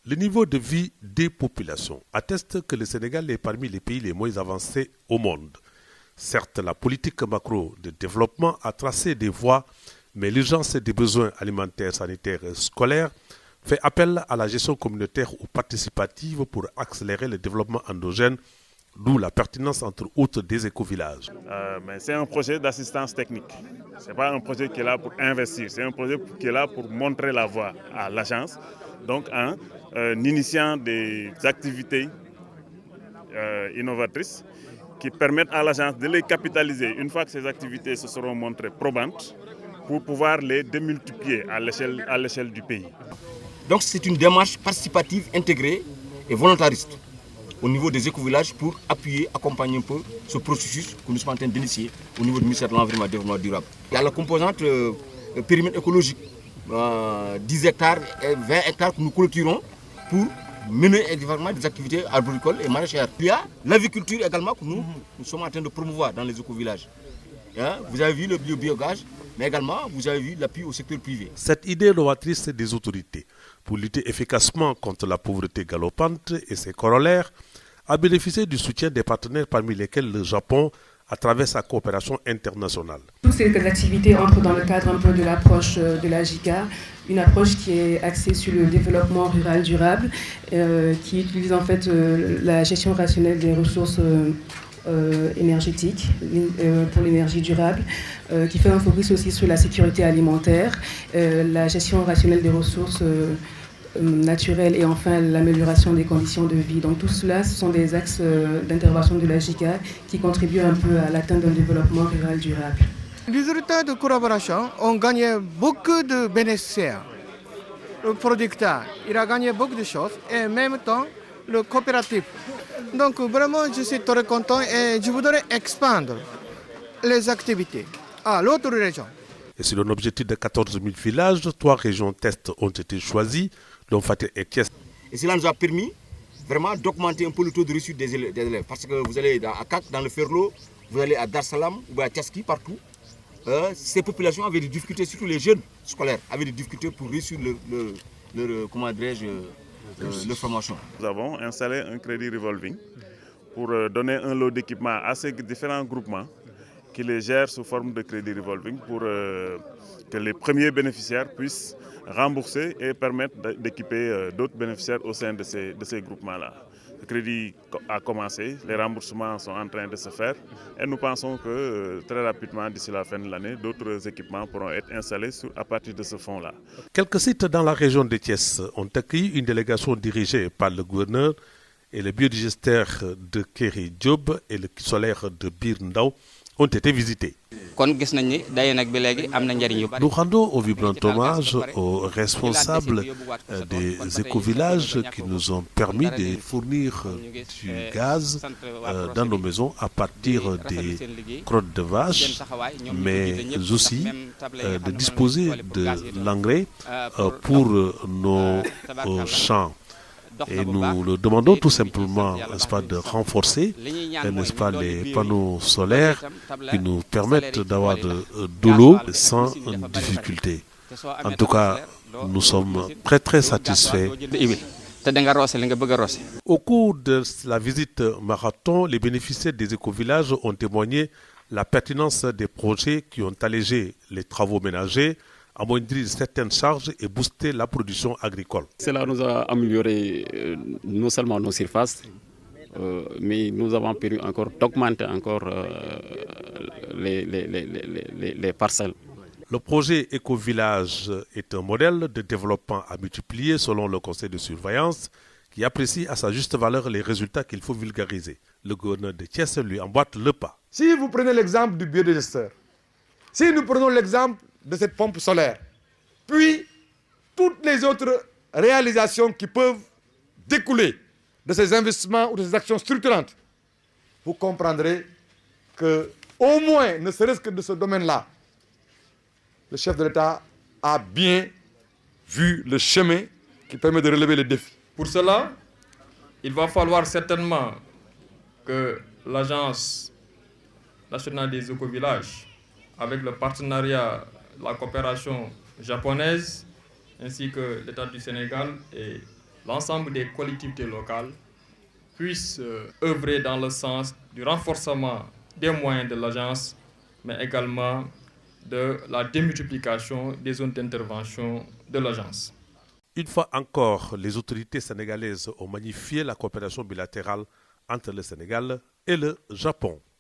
Le niveau de vie des populations atteste que le Sénégal est parmi les pays les moins avancés au monde. Certes, la politique macro de développement a tracé des voies, mais l'urgence des besoins alimentaires, sanitaires et scolaires fait appel à la gestion communautaire ou participative pour accélérer le développement endogène, d'où la pertinence entre autres des écovillages. Mais c'est un projet d'assistance technique. Ce n'est pas un projet qui est là pour investir, c'est un projet qui est là pour montrer la voie à l'agence, donc en initiant des activités innovatrices qui permettent à l'agence de les capitaliser une fois que ces activités se seront montrées probantes pour pouvoir les démultiplier à l'échelle du pays. Donc c'est une démarche participative intégrée et volontariste au niveau des écovillages pour appuyer, accompagner un peu ce processus que nous sommes en train d'initier au niveau du ministère de l'Environnement et du Développement durable. Il y a la composante périmètre écologique, 10 hectares et 20 hectares que nous clôturons pour mener évidemment des activités arboricoles et maraîchères. Il y a l'aviculture également que nous sommes en train de promouvoir dans les écovillages. Vous avez vu le biogaz, mais également vous avez vu l'appui au secteur privé. Cette idée novatrice des autorités pour lutter efficacement contre la pauvreté galopante et ses corollaires a bénéficié du soutien des partenaires parmi lesquels le Japon à travers sa coopération internationale. Toutes ces activités entrent dans le cadre un peu de l'approche de la JICA, une approche qui est axée sur le développement rural durable, qui utilise en fait la gestion rationnelle des ressources énergétiques pour l'énergie durable, qui fait un focus aussi sur la sécurité alimentaire, la gestion rationnelle des ressources naturelles et enfin l'amélioration des conditions de vie. Donc tout cela, ce sont des axes d'intervention de la JICA qui contribuent un peu à l'atteinte d'un développement rural durable. Les résultats de collaboration ont gagné beaucoup de bénéficiaires. Le producteur, il a gagné beaucoup de choses et en même temps le coopératif. Donc vraiment, je suis très content et je voudrais expandre les activités à l'autre région. Et sur un objectif de 14 000 villages, 3 régions tests ont été choisies, dont Fatick et Thiès. Et cela nous a permis vraiment d'augmenter un peu le taux de réussite des élèves. Parce que vous allez à Kak, dans le Ferlo, vous allez à Dar Salam ou à Tiaski, partout. Ces populations avaient des difficultés, surtout les jeunes scolaires, avaient des difficultés pour réussir leur formation. Nous avons installé un crédit revolving pour donner un lot d'équipements à ces différents groupements qui les gèrent sous forme de crédit revolving pour que les premiers bénéficiaires puissent rembourser et permettre d'équiper d'autres bénéficiaires au sein de ces groupements-là. Le crédit a commencé, les remboursements sont en train de se faire et nous pensons que très rapidement, d'ici la fin de l'année, d'autres équipements pourront être installés à partir de ce fonds-là. Quelques sites dans la région de Thiès ont accueilli une délégation dirigée par le gouverneur et le biodigesteur de Kéry Diop et le solaire de Bir Ndao ont été visités. Nous rendons au vibrant hommage aux responsables des écovillages qui nous ont permis de fournir du gaz dans nos maisons à partir des crottes de vache, mais aussi de disposer de l'engrais pour nos champs. Et nous le demandons tout simplement, n'est-ce pas, de renforcer, n'est-ce pas, les panneaux solaires qui nous permettent d'avoir de l'eau sans difficulté. En tout cas, nous sommes très très satisfaits. Au cours de la visite marathon, les bénéficiaires des écovillages ont témoigné la pertinence des projets qui ont allégé les travaux ménagers, amoindrir certaines charges et booster la production agricole. Cela nous a amélioré non seulement nos surfaces, mais nous avons permis encore d'augmenter encore les parcelles. Le projet Écovillage est un modèle de développement à multiplier selon le conseil de surveillance qui apprécie à sa juste valeur les résultats qu'il faut vulgariser. Le gouverneur de Thiès lui emboîte le pas. Si vous prenez l'exemple du biodigesteur, si nous prenons l'exemple de cette pompe solaire, puis toutes les autres réalisations qui peuvent découler de ces investissements ou de ces actions structurantes, vous comprendrez que, au moins, ne serait-ce que de ce domaine-là, le chef de l'État a bien vu le chemin qui permet de relever les défis. Pour cela, il va falloir certainement que l'Agence nationale des écovillages, avec le partenariat, la coopération japonaise, ainsi que l'État du Sénégal et l'ensemble des collectivités locales puissent œuvrer dans le sens du renforcement des moyens de l'agence, mais également de la démultiplication des zones d'intervention de l'agence. Une fois encore, les autorités sénégalaises ont magnifié la coopération bilatérale entre le Sénégal et le Japon.